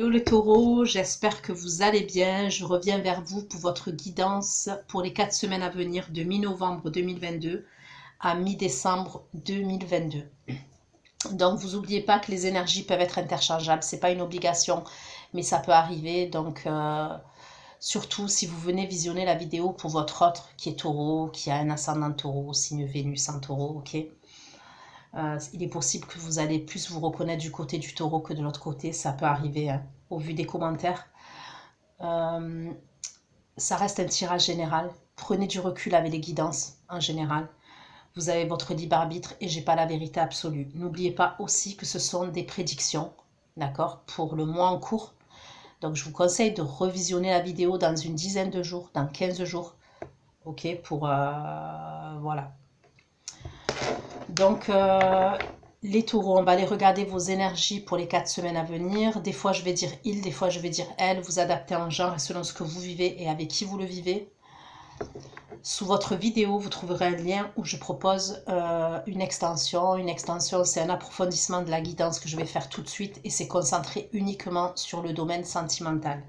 Hello les taureaux, j'espère que vous allez bien. Je reviens vers vous pour votre guidance pour les 4 semaines à venir de mi-novembre 2022 à mi-décembre 2022. Donc vous n'oubliez pas que les énergies peuvent être interchangeables, c'est pas une obligation, mais ça peut arriver. Donc surtout si vous venez visionner la vidéo pour votre autre qui est taureau, qui a un ascendant taureau, signe Vénus en taureau, ok. Il est possible que vous allez plus vous reconnaître du côté du taureau que de l'autre côté, ça peut arriver hein, au vu des commentaires. Ça reste un tirage général, prenez du recul avec les guidances en général. Vous avez votre libre arbitre et j'ai pas la vérité absolue. N'oubliez pas aussi que ce sont des prédictions, d'accord, pour le mois en cours. Donc je vous conseille de revisionner la vidéo dans une dizaine de jours, dans 15 jours, ok, pour voilà. Donc les taureaux, on va aller regarder vos énergies pour les 4 semaines à venir. Des fois je vais dire il, des fois je vais dire elle, vous adaptez en genre et selon ce que vous vivez et avec qui vous le vivez. Sous votre vidéo, vous trouverez un lien où je propose une extension. Une extension, c'est un approfondissement de la guidance que je vais faire tout de suite et c'est concentré uniquement sur le domaine sentimental.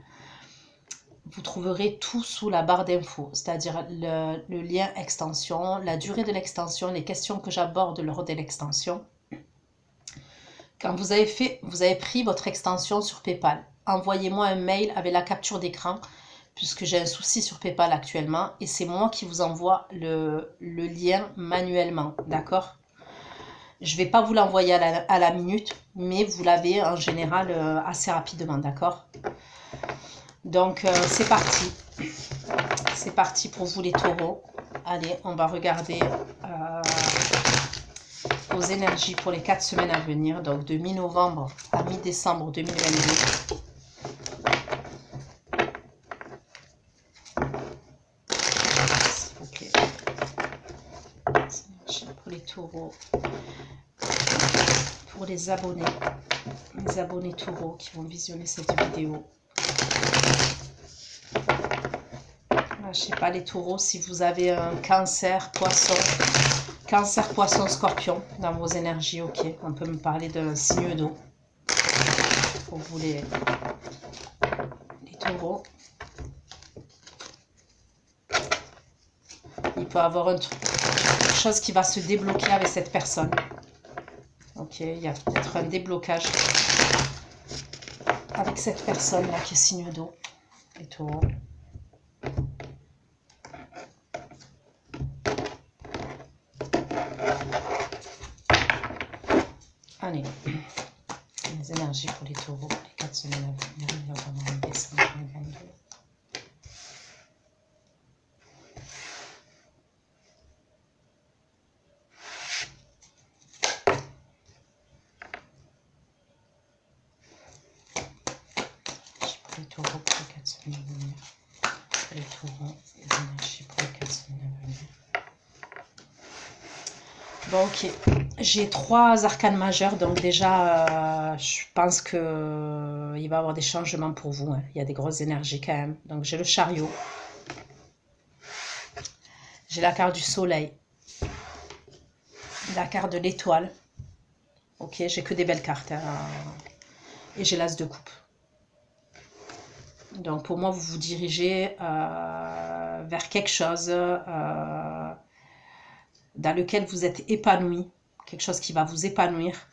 Vous trouverez tout sous la barre d'infos, c'est-à-dire le lien extension, la durée de l'extension, les questions que j'aborde lors de l'extension. Quand vous avez pris votre extension sur PayPal, envoyez-moi un mail avec la capture d'écran puisque j'ai un souci sur PayPal actuellement et c'est moi qui vous envoie le lien manuellement, d'accord? Je ne vais pas vous l'envoyer à la minute, mais vous l'avez en général assez rapidement, d'accord? Donc c'est parti. C'est parti pour vous les taureaux. Allez, on va regarder vos énergies pour les 4 semaines à venir, donc de mi-novembre à mi-décembre 2022. Pour les taureaux, pour les abonnés taureaux qui vont visionner cette vidéo. Je sais pas les taureaux, si vous avez un cancer, poisson, scorpion dans vos énergies, ok. On peut me parler d'un signe d'eau pour vous les taureaux. Il peut y avoir quelque chose qui va se débloquer avec cette personne. Ok, il y a peut-être un déblocage avec cette personne là qui est signe d'eau. Les taureaux. Allez, les énergies pour les taureaux, pour les 4 semaines à venir, notamment en décembre 2022. Pour les taureaux, pour les 4 semaines à venir. Pour les taureaux, les énergies pour les 4 semaines à venir. Bon, ok. J'ai 3 arcanes majeures, donc déjà, je pense qu'il va y avoir des changements pour vous. Hein. Il y a des grosses énergies quand même. Donc j'ai le chariot. J'ai la carte du soleil. La carte de l'étoile. Ok, j'ai que des belles cartes. Hein. Et j'ai l'as de coupe. Donc pour moi, vous vous dirigez vers quelque chose dans lequel vous êtes épanoui, quelque chose qui va vous épanouir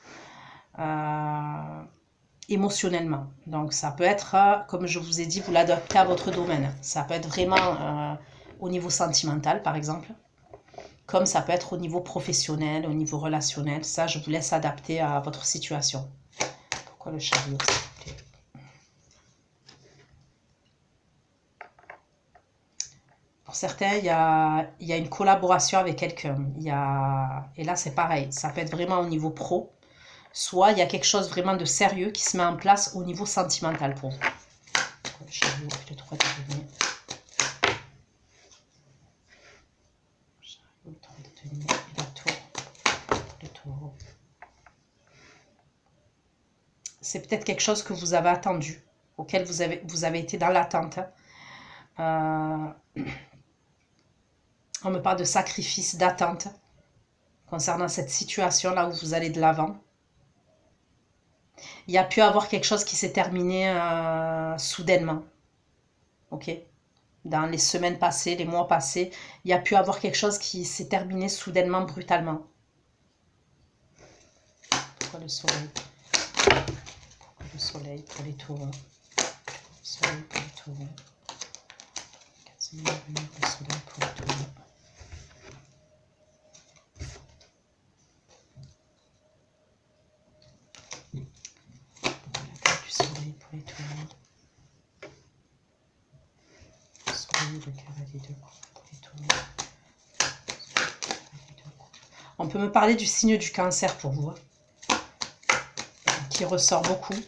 émotionnellement. Donc ça peut être, comme je vous ai dit, vous l'adaptez à votre domaine. Ça peut être vraiment au niveau sentimental, par exemple, comme ça peut être au niveau professionnel, au niveau relationnel. Ça, je vous laisse adapter à votre situation. Pourquoi le chariot, s'il vous plaît? Pour certains, il y a une collaboration avec quelqu'un. Et là, c'est pareil. Ça peut être vraiment au niveau pro. Soit il y a quelque chose vraiment de sérieux qui se met en place au niveau sentimental pour vous. Le chariot, le 3 de denier. Le chariot, le 3 de denier et la tour. Le taureau. C'est peut-être quelque chose que vous avez attendu, auquel vous avez été dans l'attente. On me parle de sacrifice, d'attente concernant cette situation-là où vous allez de l'avant. Il y a pu avoir quelque chose qui s'est terminé soudainement. Ok? Dans les semaines passées, les mois passés, il y a pu avoir quelque chose qui s'est terminé soudainement, brutalement. Pourquoi le soleil? Pourquoi le soleil pour les taureaux? Le soleil pour les taureaux. Le soleil pour les taureaux. Du soleil pour les taureaux. Le soleil, le cavalier de coupe pour les taureaux. On peut me parler du signe du cancer pour vous, qui ressort beaucoup. Le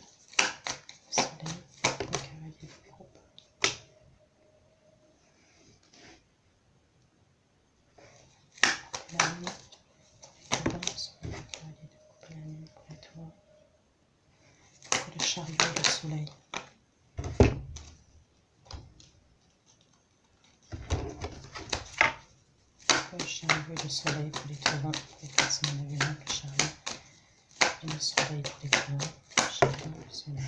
soleil, le cavalier de coupe. La lune, le soleil, le cavalier de coupe, la lune pour les taureaux. Le chariot, le soleil. Le chariot et le soleil pour les taureaux, pour les 4 semaines à venir, le chariot et le soleil pour les taureaux, le chariot et le soleil.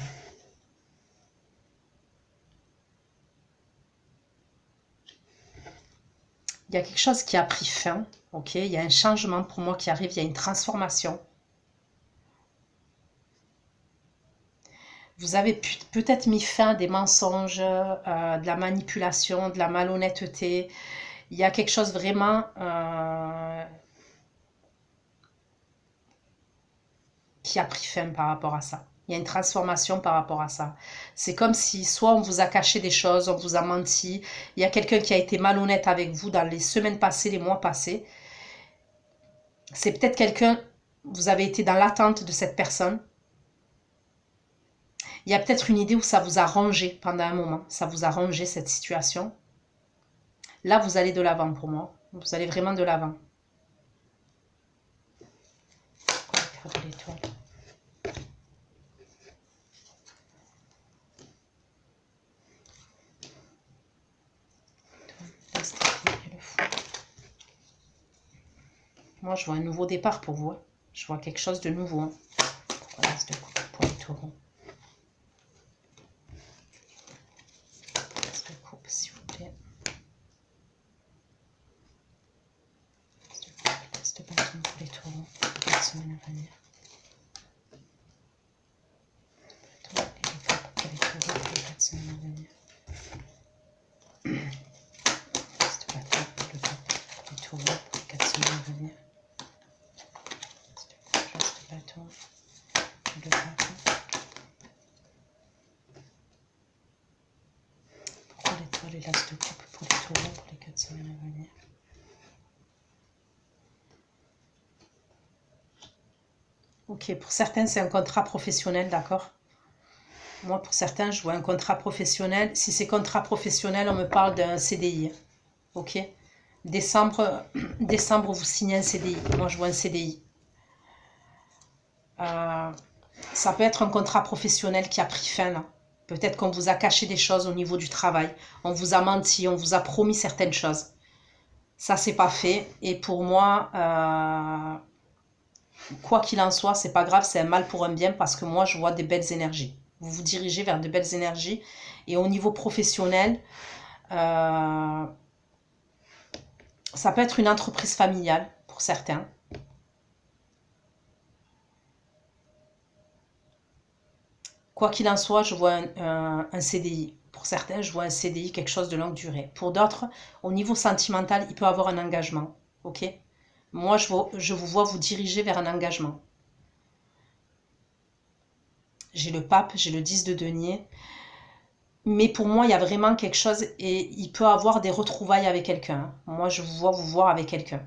Il y a quelque chose qui a pris fin, ok? Il y a un changement pour moi qui arrive, il y a une transformation. Vous avez peut-être mis fin à des mensonges, de la manipulation, de la malhonnêteté. Il y a quelque chose vraiment qui a pris fin par rapport à ça. Il y a une transformation par rapport à ça. C'est comme si soit on vous a caché des choses, on vous a menti. Il y a quelqu'un qui a été malhonnête avec vous dans les semaines passées, les mois passés. C'est peut-être quelqu'un, vous avez été dans l'attente de cette personne. Il y a peut-être une idée où ça vous a rangé pendant un moment. Ça vous a rangé cette situation. Là, vous allez de l'avant pour moi. Vous allez vraiment de l'avant. Pourquoi de l'étoile? Moi, je vois un nouveau départ pour vous. Je vois quelque chose de nouveau. Pourquoi l'as de coupe pour les taureaux? L'as de coupe, s'il vous plaît. L'as de bâton pour les taureaux pour la semaine à venir. Bâton et le coupe pour les taureaux pour les 4 semaines à venir. L'as de bâton et le coupe pour les taureaux pour les 4 semaines à venir. Le bâton. Pourquoi l'étoile et l'as de coupe pour les taureaux pour les 4 semaines à venir? Ok, pour certains c'est un contrat professionnel, d'accord? Moi pour certains je vois un contrat professionnel. Si c'est contrat professionnel, on me parle d'un CDI. Ok? Décembre, vous signez un CDI. Moi je vois un CDI. Ça peut être un contrat professionnel qui a pris fin là. Peut-être qu'on vous a caché des choses au niveau du travail. On vous a menti, on vous a promis certaines choses. Ça, c'est pas fait. Et pour moi, quoi qu'il en soit, c'est pas grave, c'est un mal pour un bien parce que moi, je vois des belles énergies. Vous vous dirigez vers de belles énergies. Et au niveau professionnel, ça peut être une entreprise familiale pour certains. Quoi qu'il en soit, je vois un CDI. Pour certains, je vois un CDI, quelque chose de longue durée. Pour d'autres, au niveau sentimental, il peut avoir un engagement. Ok? Moi, je vous vois vous diriger vers un engagement. J'ai le pape, j'ai le 10 de denier. Mais pour moi, il y a vraiment quelque chose et il peut avoir des retrouvailles avec quelqu'un. Moi, je vous vois vous voir avec quelqu'un.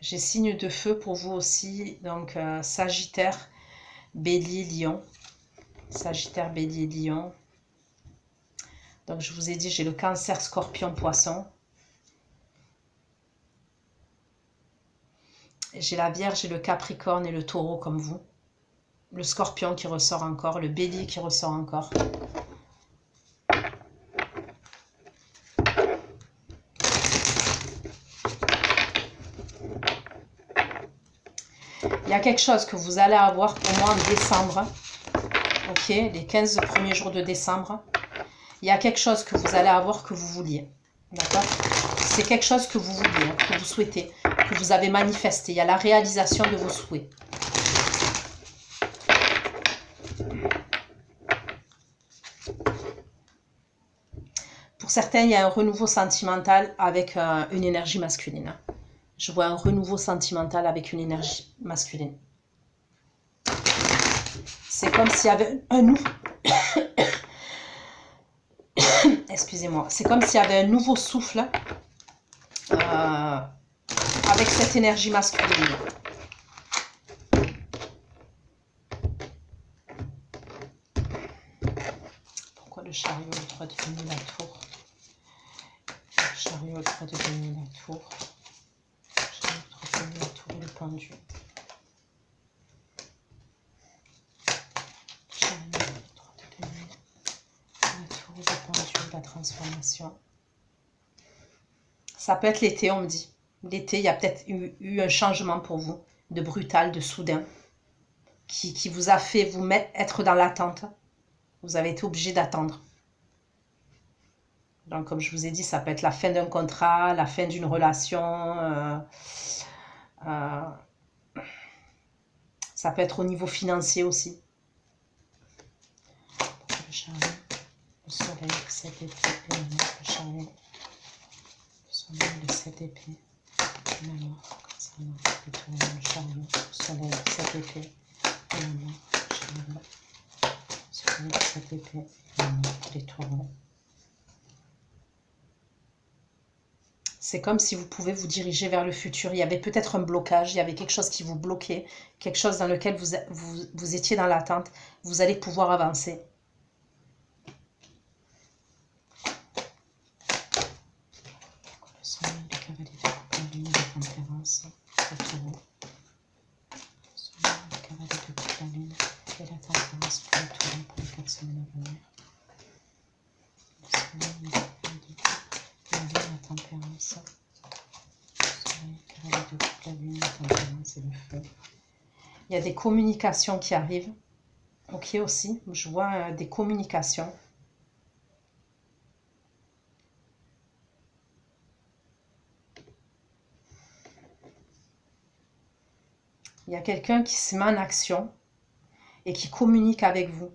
J'ai signe de feu pour vous aussi. Donc, Sagittaire, Bélier, Lion. Sagittaire, Bélier, Lion. Donc, je vous ai dit, j'ai le Cancer, Scorpion, Poisson. J'ai la Vierge et le Capricorne et le Taureau comme vous. Le Scorpion qui ressort encore, le Bélier qui ressort encore. y a quelque chose que vous allez avoir pour moi en décembre. Ok, les 15 premiers jours de décembre. Il y a quelque chose que vous allez avoir que vous vouliez. D'accord? C'est quelque chose que vous vouliez, que vous souhaitez, que vous avez manifesté. Il y a la réalisation de vos souhaits. Pour certains, il y a un renouveau sentimental avec une énergie masculine. Je vois un renouveau sentimental avec une énergie masculine. C'est comme s'il y avait un nouveau... Excusez-moi. C'est comme s'il y avait un nouveau souffle avec cette énergie masculine. Pourquoi le chariot, le 3 de denier, la tour? Le chariot, le 3 de denier, la tour. Le chariot, le 3 de denier, la tour et le pendu. Le chariot, le 3 de denier, la tour et le pendu, la transformation. Ça peut être l'été, on me dit. L'été, il y a peut-être eu un changement pour vous, de brutal, de soudain, qui vous a fait vous être dans l'attente. Vous avez été obligé d'attendre. Donc, comme je vous ai dit, ça peut être la fin d'un contrat, la fin d'une relation. Ça peut être au niveau financier aussi. Le chariot, le soleil, le 7 épées, le chariot, le soleil, le 7 épées, la mort, concernant le tourment, le chariot, le soleil, le 7 épées, la mort, le chariot, le soleil, le 7 épées, la mort, les tourments. C'est comme si vous pouvez vous diriger vers le futur. Il y avait peut-être un blocage, il y avait quelque chose qui vous bloquait, quelque chose dans lequel vous étiez dans l'attente. Vous allez pouvoir avancer. Le soleil, le cavalier de coupe, la lune, la tempérance, le taureau. Le soleil, le cavalier de coupe, la lune et la tempérance pour le taureau pour les 4 semaines à venir. Le soleil, le cavalier de coupe, la lune, la tempérance. La lune, la tempérance et le feu. Il y a des communications qui arrivent. Ok aussi, je vois des communications. Il y a quelqu'un qui se met en action et qui communique avec vous.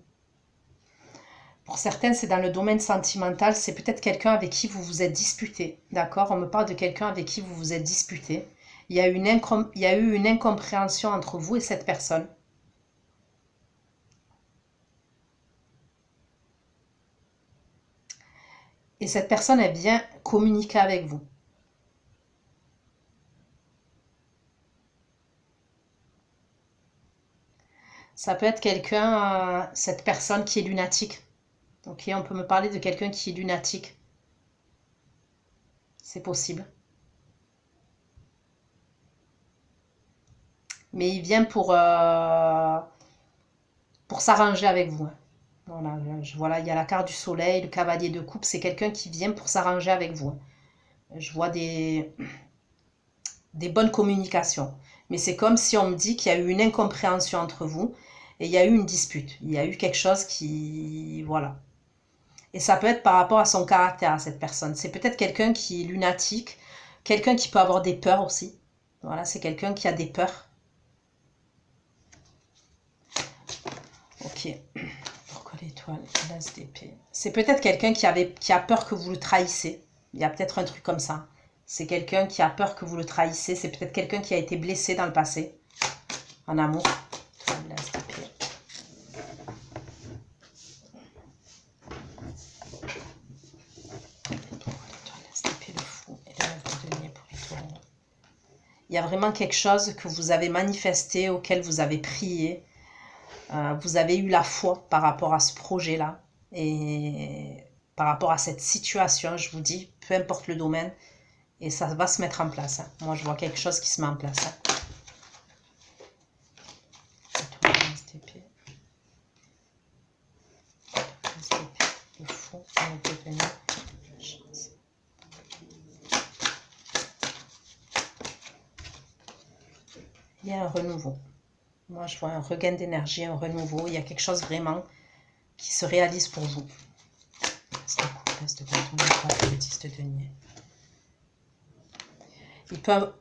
Pour certains, c'est dans le domaine sentimental. C'est peut-être quelqu'un avec qui vous vous êtes disputé. D'accord? On me parle de quelqu'un avec qui vous vous êtes disputé. Il y a eu une incompréhension entre vous et cette personne. Et cette personne est bien communiquée avec vous. Ça peut être quelqu'un, cette personne qui est lunatique. Ok, on peut me parler de quelqu'un qui est lunatique. C'est possible. Mais il vient pour s'arranger avec vous. Voilà, il y a la carte du soleil, le cavalier de coupe. C'est quelqu'un qui vient pour s'arranger avec vous. Je vois des bonnes communications. Mais c'est comme si on me dit qu'il y a eu une incompréhension entre vous et il y a eu une dispute. Il y a eu quelque chose qui... Voilà. Et ça peut être par rapport à son caractère, à cette personne. C'est peut-être quelqu'un qui est lunatique, quelqu'un qui peut avoir des peurs aussi. Voilà, c'est quelqu'un qui a des peurs. Ok. Pourquoi l'étoile? L'as d'épée. C'est peut-être quelqu'un qui a peur que vous le trahissez. Il y a peut-être un truc comme ça. C'est quelqu'un qui a peur que vous le trahissez. C'est peut-être quelqu'un qui a été blessé dans le passé. En amour. L'as d'épée. Il y a vraiment quelque chose que vous avez manifesté, auquel vous avez prié. Vous avez eu la foi par rapport à ce projet-là. Et par rapport à cette situation, je vous dis, peu importe le domaine, et ça va se mettre en place. Hein. Moi, je vois quelque chose qui se met en place. Hein. Le fond, il y a un renouveau. Moi, je vois un regain d'énergie, un renouveau. Il y a quelque chose vraiment qui se réalise pour vous. C'est la comtesse de bâton, le 10 de denier.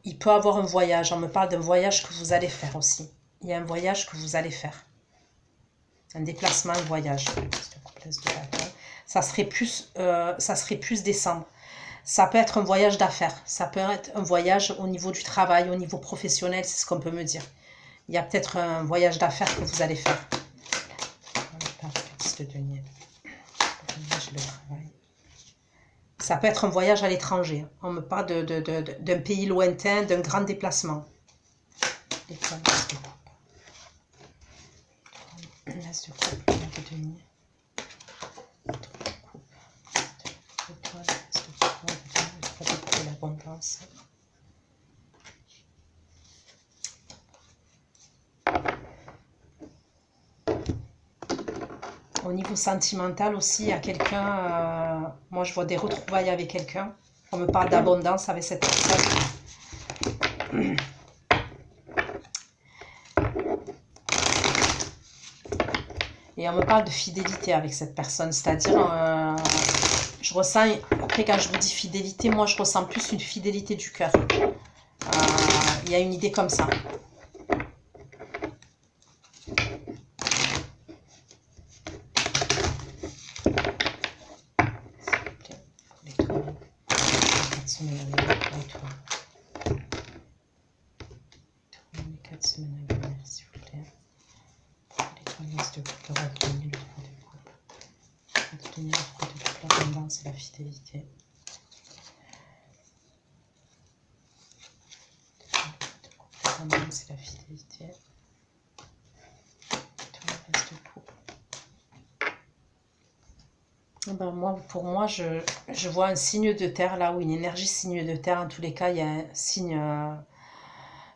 Il peut avoir un voyage. On me parle d'un voyage que vous allez faire aussi. Il y a un voyage que vous allez faire. Un déplacement, un voyage. Ça serait plus décembre. Ça peut être un voyage d'affaires. Ça peut être un voyage au niveau du travail, au niveau professionnel. C'est ce qu'on peut me dire. Il y a peut-être un voyage d'affaires que vous allez faire. Le denier. Le travail. Ça peut être un voyage à l'étranger. On me parle d'un pays lointain, d'un grand déplacement. L'étoile de coupe. L'as de coupe, le denier. L'étoile, l'as de coupe, de l'abondance. Au niveau sentimental aussi, il y a quelqu'un, moi je vois des retrouvailles avec quelqu'un. On me parle d'abondance avec cette personne. Et on me parle de fidélité avec cette personne, c'est-à-dire, je ressens, après quand je vous dis fidélité, moi je ressens plus une fidélité du cœur. Il y a une idée comme ça. C'est la fidélité. C'est la fidélité. Ben moi, pour moi, je vois un signe de terre là, ou une énergie signe de terre. En tous les cas, il y a un signe.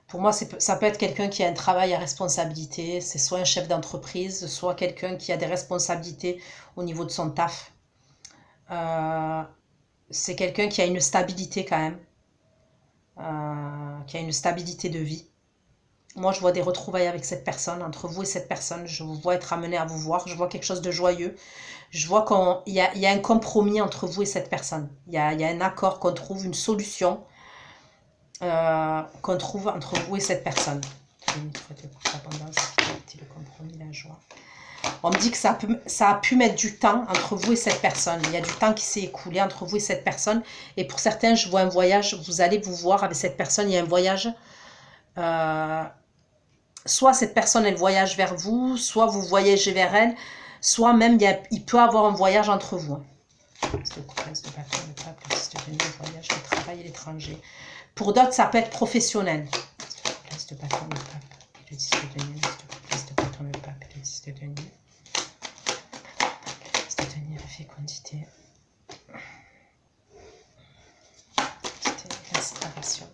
Pour moi, ça peut être quelqu'un qui a un travail à responsabilité. C'est soit un chef d'entreprise, soit quelqu'un qui a des responsabilités au niveau de son taf. C'est quelqu'un qui a une stabilité quand même. Qui a une stabilité de vie. Moi, je vois des retrouvailles avec cette personne, entre vous et cette personne. Je vous vois être amené à vous voir. Je vois quelque chose de joyeux. Je vois qu'il y a un compromis entre vous et cette personne. Il y a un accord, qu'on trouve une solution qu'on trouve entre vous et cette personne. Le compromis, la joie. On me dit que ça a pu mettre du temps entre vous et cette personne. Il y a du temps qui s'est écoulé entre vous et cette personne. Et pour certains, je vois un voyage. Vous allez vous voir avec cette personne. Il y a un voyage. Soit cette personne, elle voyage vers vous, soit vous voyagez vers elle, soit même il peut avoir un voyage entre vous. Le bâton, le pape, le 10 de denier, le voyage, le travail et l'étranger. Pour d'autres, ça peut être professionnel. Le bâton, le pape, et le 10 de denier, le bâton, le pape, et le 10 de denier. Le 10 de denier, la fécondité. C'était la séparation.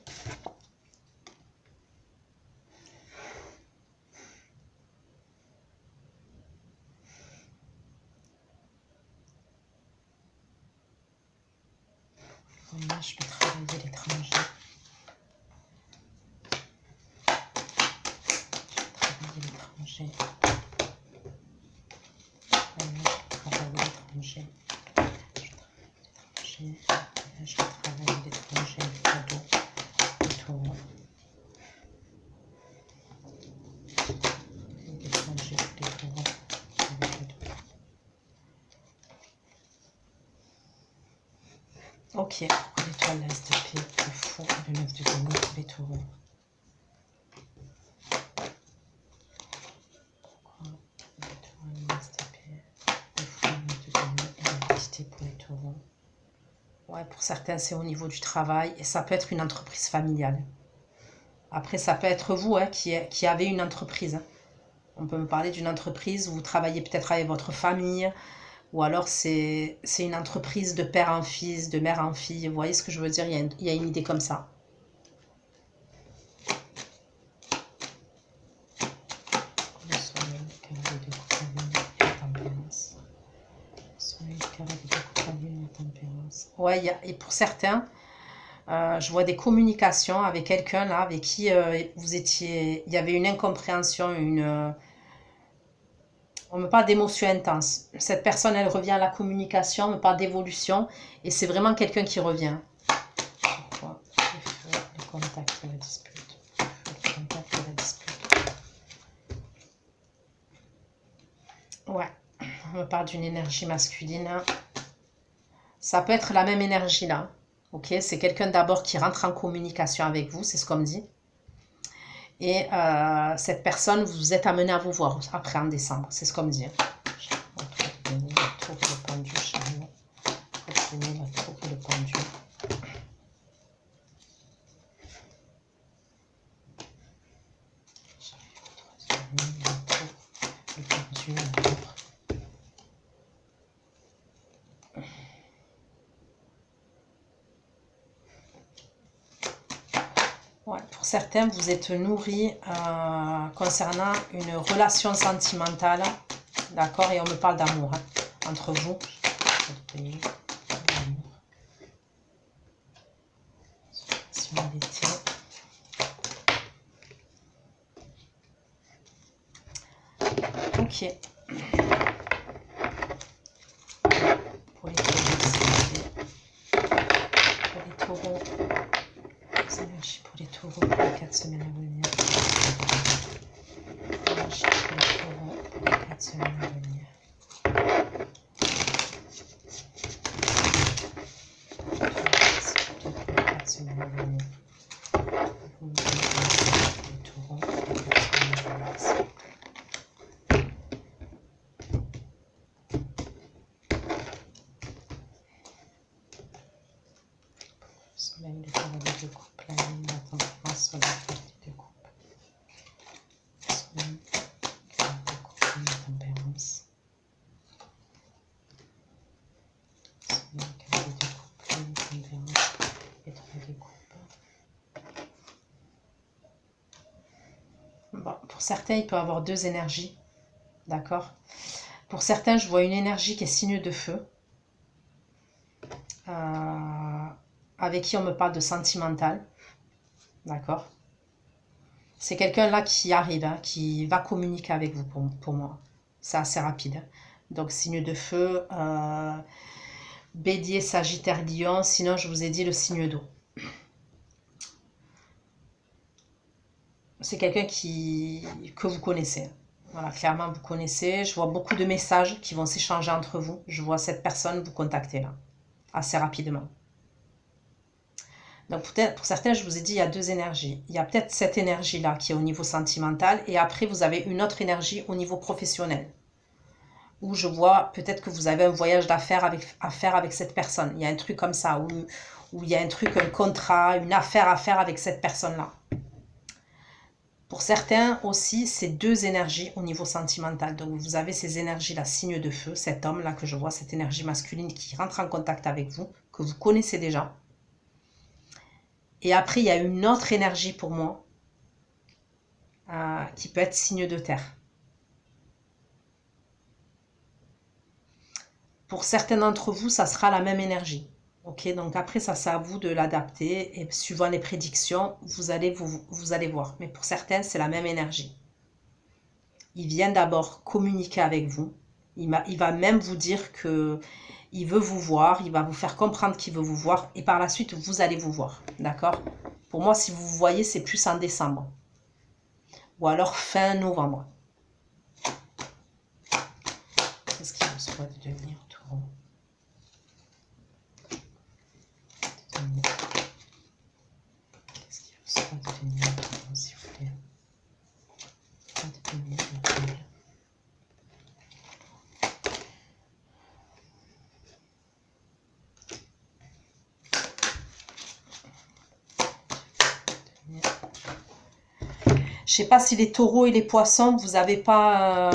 Moi, je vais travailler l'étranger. Je vais travailler l'étranger. Je vais travailler l'étranger. Le cadeau. Le taureau. L'étranger, les taureaux. Le cadeau. Ok, l'étoile, l'as de paix, le fou, le 9 de denier, les taureaux. L'étoile, l'as de paix, le fou, le 9 de denier et l'identité pour les taureaux. Ouais, pour certains, c'est au niveau du travail et ça peut être une entreprise familiale. Après, ça peut être vous qui avez une entreprise. On peut me parler d'une entreprise où vous travaillez peut-être avec votre famille. Ou alors c'est une entreprise de père en fils, de mère en fille. Vous voyez ce que je veux dire? Il y a une idée comme ça. Le soleil, carré de coupe à lune et la tempérance. Le soleil, carré de coupe à lune et la tempérance. Ouais, et pour certains, Je vois des communications avec quelqu'un là, avec qui vous étiez, il y avait une incompréhension, on me parle d'émotions intenses. Cette personne, elle revient à la communication, on me parle d'évolution, et c'est vraiment quelqu'un qui revient. Pourquoi le contact de la dispute, le contact de la dispute. Ouais, on me parle d'une énergie masculine. Ça peut être la même énergie là. Ok, c'est quelqu'un d'abord qui rentre en communication avec vous, c'est ce qu'on me dit. Et cette personne, vous êtes amené à vous voir après en décembre, c'est ce qu'on me dit. Donner le tour et le pendu, Chariot. Donner le tour et le pendu. Ouais, pour certains, vous êtes nourris concernant une relation sentimentale, d'accord, et on me parle d'amour hein, entre vous. Ok. Pour les taureaux, les énergies pour les taureaux pour les 4 semaines à venir. Énergie pour les taureaux pour les 4 semaines à venir. Soleil, le cavalier de coupe, la lune, la tempérance sur la partie de coupe. Soleil, cavalier de coupe, la tempérance. Soleil, cavalier de coupe, la tempérance et trois de coupe. Bon, pour certains, il peut y avoir deux énergies. D'accord. Pour certains, je vois une énergie qui est signe de feu. Avec qui on me parle de sentimental. D'accord. C'est quelqu'un là qui arrive, hein, qui va communiquer avec vous pour moi. C'est assez rapide. Hein. Donc, signe de feu, Bélier, Sagittaire, Lion. Sinon, je vous ai dit le signe d'eau. C'est quelqu'un que vous connaissez. Voilà, clairement, vous connaissez. Je vois beaucoup de messages qui vont s'échanger entre vous. Je vois cette personne vous contacter là, assez rapidement. Donc peut-être pour certains, je vous ai dit, il y a deux énergies. Il y a peut-être cette énergie-là qui est au niveau sentimental et après, vous avez une autre énergie au niveau professionnel. Où je vois peut-être que vous avez un voyage d'affaires à faire avec cette personne. Il y a un truc comme ça, où il y a un truc, un contrat, une affaire à faire avec cette personne-là. Pour certains aussi, c'est deux énergies au niveau sentimental. Donc vous avez ces énergies-là, signe de feu, cet homme-là que je vois, cette énergie masculine qui rentre en contact avec vous, que vous connaissez déjà. Et après, il y a une autre énergie pour moi, qui peut être signe de terre. Pour certains d'entre vous, ça sera la même énergie. Ok, donc après, ça c'est à vous de l'adapter. Et suivant les prédictions, vous allez voir. Mais pour certains, c'est la même énergie. Il vient d'abord communiquer avec vous. Il va même vous dire que il veut vous voir. Il va vous faire comprendre qu'il veut vous voir. Et par la suite, vous allez vous voir. D'accord? Pour moi, si vous vous voyez, c'est plus en décembre. Ou alors fin novembre. Qu'est-ce qu'il vous souhaite de devenir, Taureau? Qu'est-ce qu'il vous souhaite de devenir, Taureau, s'il vous plaît? Je sais pas si les taureaux et les poissons, vous n'avez pas...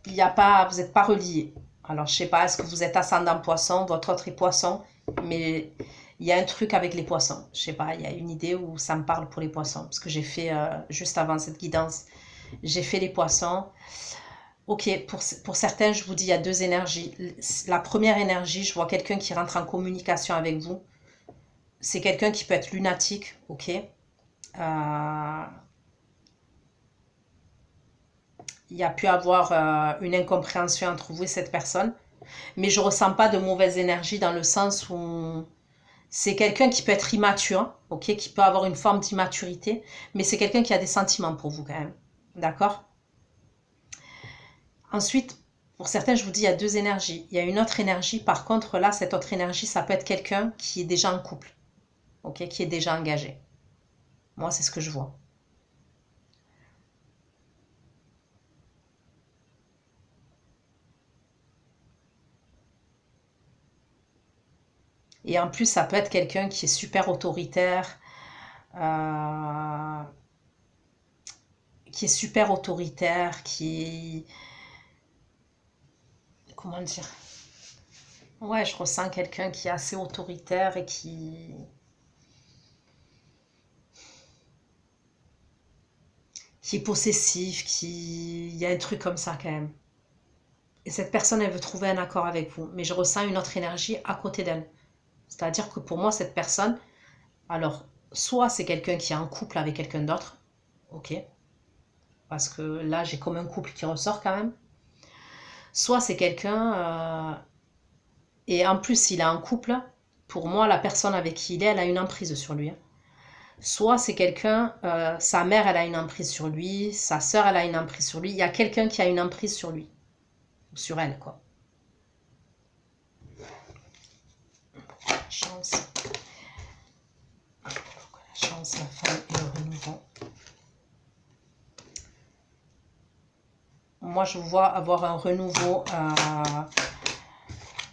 il y a pas, vous n'êtes pas reliés. Alors, je sais pas, est-ce que vous êtes ascendant poisson, votre autre est poisson, mais il y a un truc avec les poissons. Je sais pas, il y a une idée où ça me parle pour les poissons, parce que j'ai fait, juste avant cette guidance, j'ai fait les poissons. Ok, pour certains, je vous dis, il y a deux énergies. La première énergie, je vois quelqu'un qui rentre en communication avec vous. C'est quelqu'un qui peut être lunatique, ok. Il y a pu avoir une incompréhension entre vous et cette personne. Mais je ressens pas de mauvaise énergie dans le sens où c'est quelqu'un qui peut être immature, ok, qui peut avoir une forme d'immaturité, mais c'est quelqu'un qui a des sentiments pour vous quand même. D'accord? Ensuite, pour certains, je vous dis, il y a deux énergies. Il y a une autre énergie, par contre, là, cette autre énergie, ça peut être quelqu'un qui est déjà en couple, ok, qui est déjà engagé. Moi, c'est ce que je vois. Et en plus, ça peut être quelqu'un qui est super autoritaire, euh, qui... Comment dire? Ouais, je ressens quelqu'un qui est assez autoritaire et qui est possessif, qui... Il y a un truc comme ça quand même. Et cette personne, elle veut trouver un accord avec vous. Mais je ressens une autre énergie à côté d'elle. C'est-à-dire que pour moi, cette personne, alors, soit c'est quelqu'un qui est en couple avec quelqu'un d'autre, ok, parce que là, j'ai comme un couple qui ressort quand même. Soit c'est quelqu'un, et en plus, s'il est en couple, pour moi, la personne avec qui il est, elle a une emprise sur lui. Soit c'est quelqu'un, sa mère, elle a une emprise sur lui, sa sœur, elle a une emprise sur lui. Il y a quelqu'un qui a une emprise sur lui, ou sur elle, quoi. Chance. La chance, la femme et le renouveau. Moi, je vois avoir un renouveau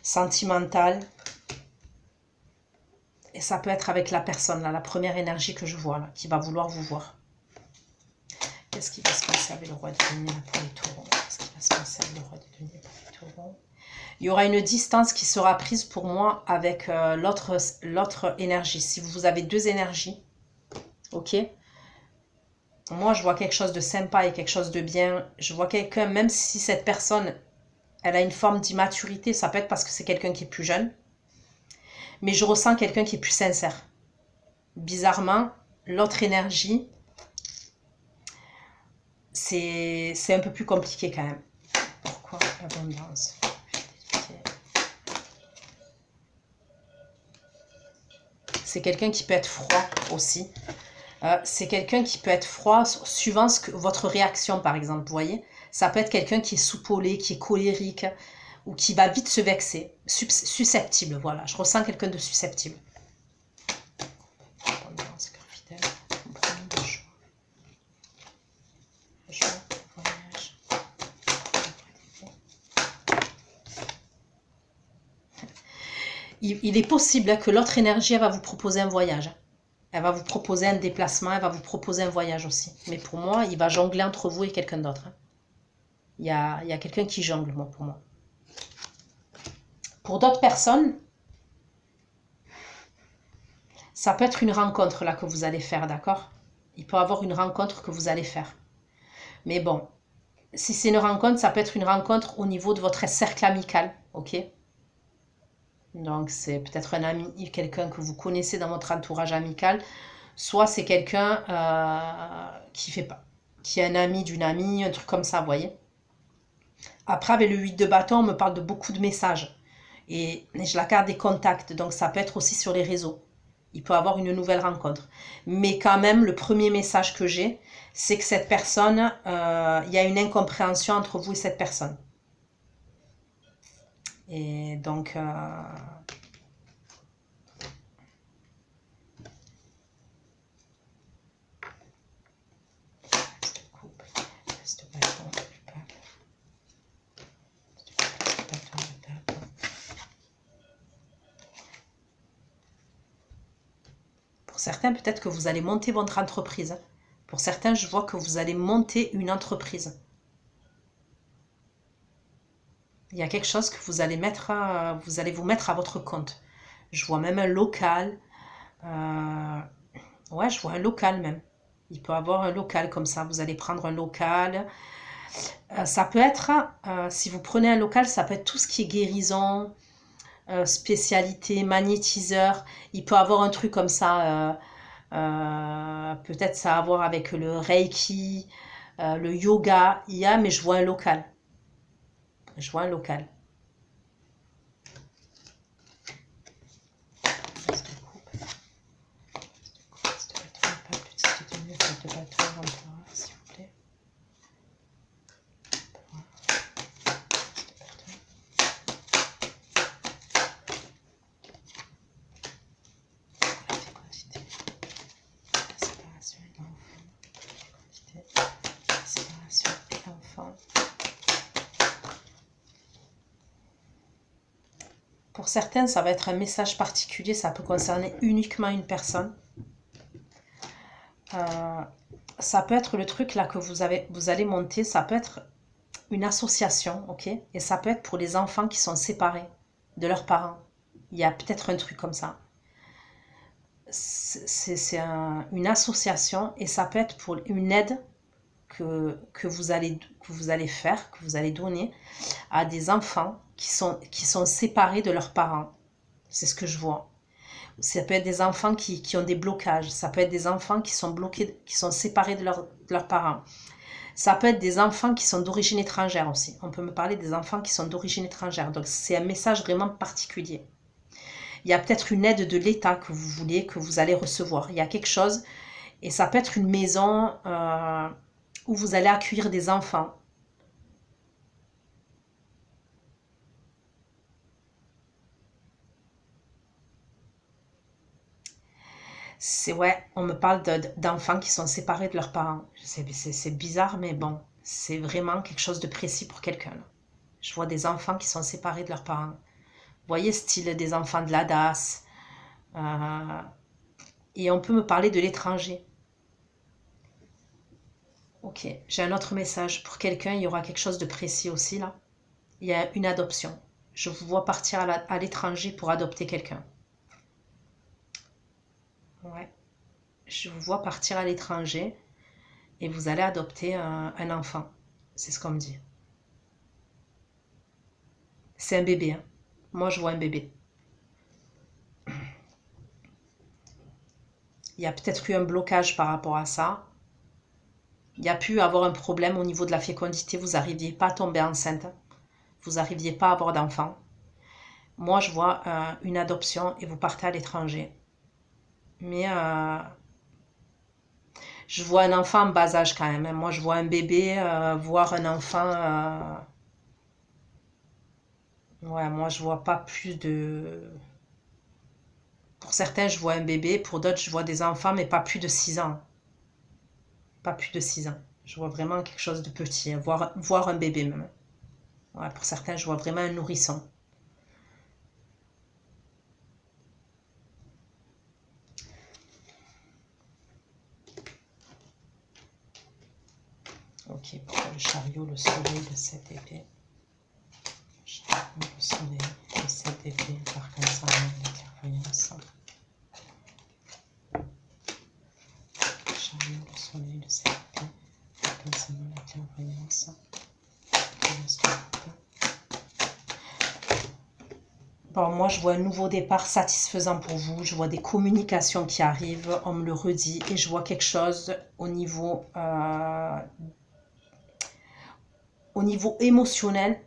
sentimental. Et ça peut être avec la personne, là, la première énergie que je vois, là, qui va vouloir vous voir. Qu'est-ce qui va se passer avec le roi de denier pour les taureaux? Qu'est-ce qui va se passer avec le roi de denier pour les taureaux? Il y aura une distance qui sera prise pour moi avec l'autre énergie. Si vous avez deux énergies, ok? Moi, je vois quelque chose de sympa et quelque chose de bien. Je vois quelqu'un, même si cette personne, elle a une forme d'immaturité, ça peut être parce que c'est quelqu'un qui est plus jeune. Mais je ressens quelqu'un qui est plus sincère. Bizarrement, l'autre énergie, c'est un peu plus compliqué quand même. Pourquoi l'abondance? C'est quelqu'un qui peut être froid aussi. C'est quelqu'un qui peut être froid suivant votre réaction, par exemple, vous voyez. Ça peut être quelqu'un qui est soupolé, qui est colérique, ou qui va vite se vexer. Susceptible, voilà. Je ressens quelqu'un de susceptible. Il est possible que l'autre énergie, elle va vous proposer un voyage. Elle va vous proposer un déplacement, elle va vous proposer un voyage aussi. Mais pour moi, il va jongler entre vous et quelqu'un d'autre. Il y a quelqu'un qui jongle, moi, pour moi. Pour d'autres personnes, ça peut être une rencontre là que vous allez faire, d'accord? Il peut y avoir une rencontre que vous allez faire. Mais bon, si c'est une rencontre, ça peut être une rencontre au niveau de votre cercle amical, ok? Donc c'est peut-être un ami, quelqu'un que vous connaissez dans votre entourage amical, soit c'est quelqu'un qui est un ami d'une amie, un truc comme ça, vous voyez. Après, avec le 8 de bâton, on me parle de beaucoup de messages. Et je la carte des contacts, donc ça peut être aussi sur les réseaux. Il peut avoir une nouvelle rencontre. Mais quand même, le premier message que j'ai, c'est que cette personne, il y a une incompréhension entre vous et cette personne. Et donc... Pour certains, peut-être que vous allez monter votre entreprise. Pour certains, je vois que vous allez monter une entreprise. Il y a quelque chose que vous allez vous mettre à votre compte. Je vois même un local. Ouais, je vois un local même. Il peut y avoir un local comme ça. Vous allez prendre un local. Ça peut être, si vous prenez un local, ça peut être tout ce qui est guérison, spécialité, magnétiseur. Il peut avoir un truc comme ça, peut-être ça a à voir avec le Reiki, le yoga. Il y a, mais je vois un local. Je vois un local. Pour certains, ça va être un message particulier, ça peut concerner uniquement une personne. Ça peut être le truc là que vous allez monter, ça peut être une association, ok? Et ça peut être pour les enfants qui sont séparés de leurs parents. Il y a peut-être un truc comme ça. C'est une association et ça peut être pour une aide que vous allez faire, que vous allez donner à des enfants qui sont séparés de leurs parents. C'est ce que je vois. Ça peut être des enfants qui ont des blocages. Ça peut être des enfants qui sont bloqués, qui sont séparés de leurs parents. Ça peut être des enfants qui sont d'origine étrangère aussi. On peut me parler des enfants qui sont d'origine étrangère. Donc c'est un message vraiment particulier. Il y a peut-être une aide de l'État que vous voulez, que vous allez recevoir. Il y a quelque chose, et ça peut être une maison où vous allez accueillir des enfants. Ouais, on me parle d'enfants qui sont séparés de leurs parents. C'est bizarre, mais bon, c'est vraiment quelque chose de précis pour quelqu'un. Je vois des enfants qui sont séparés de leurs parents. Vous voyez, style des enfants de la DAS. Et on peut me parler de l'étranger. Ok, j'ai un autre message. Pour quelqu'un, il y aura quelque chose de précis aussi là. Il y a une adoption. Je vous vois partir à l'étranger pour adopter quelqu'un. Ouais. Je vous vois partir à l'étranger et vous allez adopter un enfant. C'est ce qu'on me dit. C'est un bébé. Hein. Moi, je vois un bébé. Il y a peut-être eu un blocage par rapport à ça. Il y a pu avoir un problème au niveau de la fécondité. Vous n'arriviez pas à tomber enceinte. Vous n'arriviez pas à avoir d'enfant. Moi, je vois une adoption et vous partez à l'étranger. Mais je vois un enfant en bas âge quand même. Moi, je vois un bébé, voir un enfant. Ouais, moi, je vois pas plus de. Pour certains, je vois un bébé. Pour d'autres, je vois des enfants, mais pas plus de 6 ans. Pas plus de 6 ans. Je vois vraiment quelque chose de petit. Voir un bébé même. Ouais, pour certains, je vois vraiment un nourrisson. Ok, pour le chariot, le soleil de cette épée. Le soleil de cette épée, par contre, ça la clairvoyance. Chariot, le soleil de cette épée, concernant la clairvoyance. Bon, moi, je vois un nouveau départ satisfaisant pour vous. Je vois des communications qui arrivent, on me le redit, et je vois quelque chose au niveau émotionnel.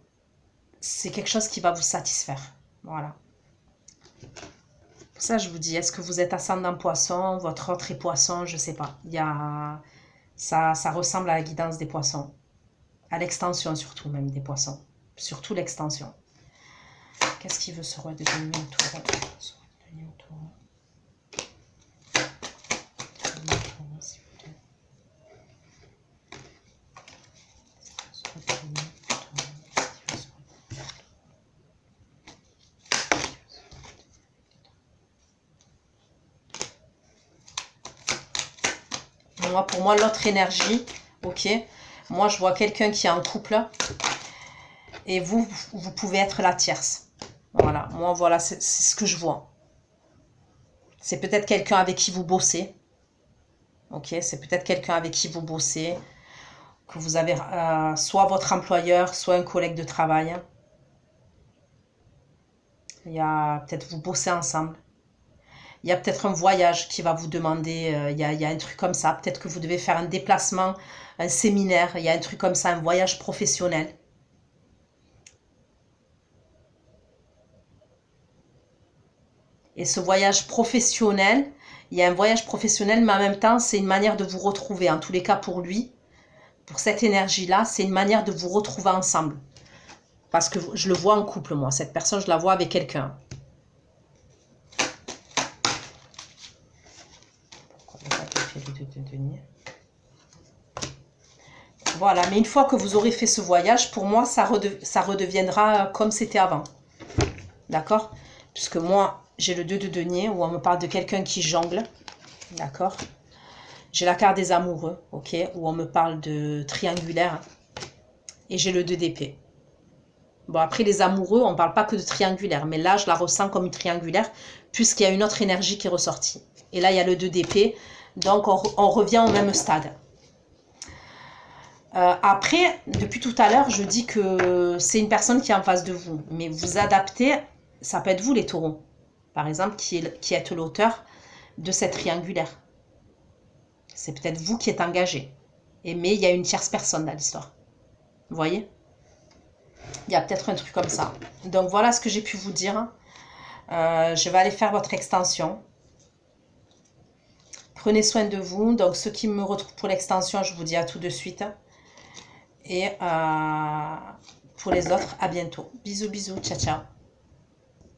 C'est quelque chose qui va vous satisfaire. Voilà. Pour ça, je vous dis, est-ce que vous êtes ascendant poisson, votre autre est poisson, je ne sais pas. Ça ressemble à la guidance des poissons. À l'extension surtout, même des poissons. Surtout l'extension. Qu'est-ce qui veut se redonner autour? Pour moi, l'autre énergie, ok. Moi, je vois quelqu'un qui est en couple et vous pouvez être la tierce. Voilà, moi, voilà, c'est ce que je vois. C'est peut-être quelqu'un avec qui vous bossez. Ok, c'est peut-être quelqu'un avec qui vous bossez. que vous avez soit votre employeur, soit un collègue de travail. Il y a peut-être vous bossez ensemble. Il y a peut-être un voyage qui va vous demander, il y a un truc comme ça. Peut-être que vous devez faire un déplacement, un séminaire, il y a un truc comme ça, un voyage professionnel. Et ce voyage professionnel, il y a un voyage professionnel, mais en même temps, c'est une manière de vous retrouver. En tous les cas, pour lui, pour cette énergie-là, c'est une manière de vous retrouver ensemble. Parce que je le vois en couple, moi. Cette personne, je la vois avec quelqu'un. Voilà, mais une fois que vous aurez fait ce voyage, pour moi, ça redeviendra comme c'était avant. D'accord? Puisque moi, j'ai le 2 de denier, où on me parle de quelqu'un qui jongle. D'accord? J'ai la carte des amoureux, ok? Où on me parle de triangulaire. Et j'ai le 2 d'épée. Bon, après, les amoureux, on ne parle pas que de triangulaire. Mais là, je la ressens comme une triangulaire, puisqu'il y a une autre énergie qui est ressortie. Et là, il y a le 2 d'épée. Donc, on revient au même stade. Après, depuis tout à l'heure, je dis que c'est une personne qui est en face de vous. Mais vous adaptez, ça peut être vous les taureaux. Par exemple, qui êtes l'auteur de cette triangulaire. C'est peut-être vous qui êtes engagé. Mais il y a une tierce personne dans l'histoire. Vous voyez? Il y a peut-être un truc comme ça. Donc voilà ce que j'ai pu vous dire. Je vais aller faire votre extension. Prenez soin de vous. Donc ceux qui me retrouvent pour l'extension, je vous dis à tout de suite. Et pour les autres, à bientôt. Bisous, bisous. Ciao, ciao.